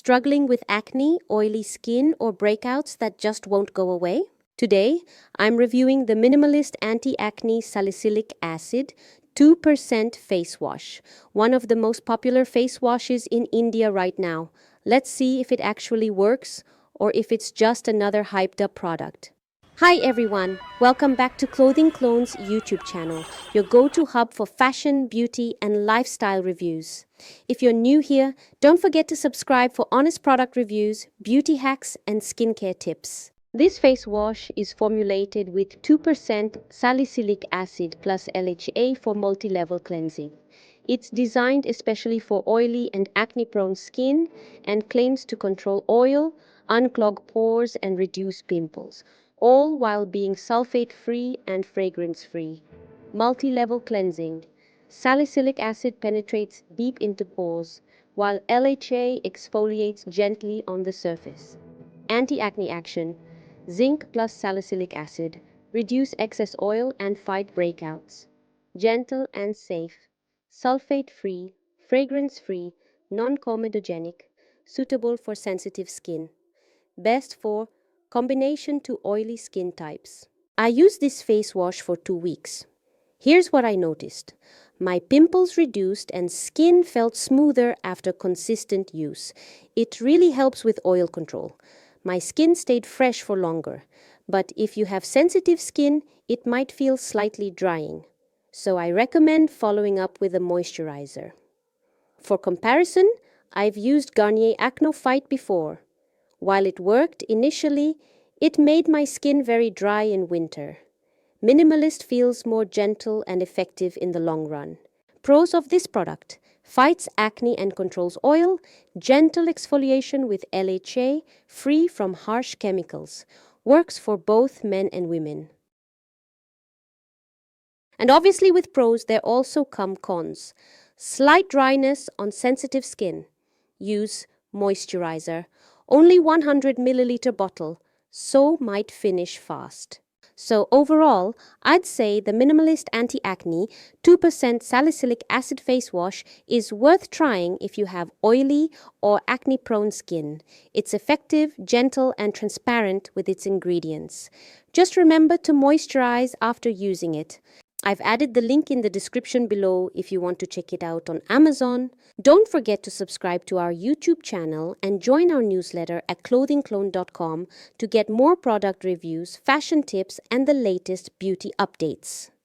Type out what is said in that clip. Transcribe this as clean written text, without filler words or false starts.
Struggling with acne, oily skin, or breakouts that just won't go away? Today, I'm reviewing the Minimalist Anti-Acne Salicylic Acid 2% face wash, one of the most popular face washes in India right now. Let's see if it actually works or if it's just another hyped-up product. Hi everyone, welcome back to Clothing Clone's YouTube channel, your go-to hub for fashion, beauty, and lifestyle reviews. If you're new here, don't forget to subscribe for honest product reviews, beauty hacks, and skincare tips. This face wash is formulated with 2% salicylic acid plus LHA for multi-level cleansing. It's designed especially for oily and acne-prone skin and claims to control oil, unclog pores, and reduce pimples, all while being sulfate-free and fragrance-free. Multi-level cleansing. Salicylic acid penetrates deep into pores, while LHA exfoliates gently on the surface. Anti-acne action. Zinc plus salicylic acid. Reduce excess oil and fight breakouts. Gentle and safe. Sulfate-free, fragrance-free, non-comedogenic, suitable for sensitive skin. Best for combination to oily skin types. I used this face wash for 2 weeks. Here's what I noticed. My pimples reduced and skin felt smoother after consistent use. It really helps with oil control. My skin stayed fresh for longer, but if you have sensitive skin, it might feel slightly drying. So I recommend following up with a moisturizer. For comparison, I've used Garnier Acno Fight before. While it worked initially, it made my skin very dry in winter. Minimalist feels more gentle and effective in the long run. Pros of this product: fights acne and controls oil, gentle exfoliation with LHA, free from harsh chemicals, works for both men and women. And obviously with pros, there also come cons. Slight dryness on sensitive skin. Use moisturizer. Only 100 milliliter bottle, so might finish fast. So overall, I'd say the Minimalist Anti-Acne 2% Salicylic Acid Face Wash is worth trying if you have oily or acne-prone skin. It's effective, gentle, and transparent with its ingredients. Just remember to moisturize after using it. I've added the link in the description below if you want to check it out on Amazon. Don't forget to subscribe to our YouTube channel and join our newsletter at clothingclone.com to get more product reviews, fashion tips, and the latest beauty updates.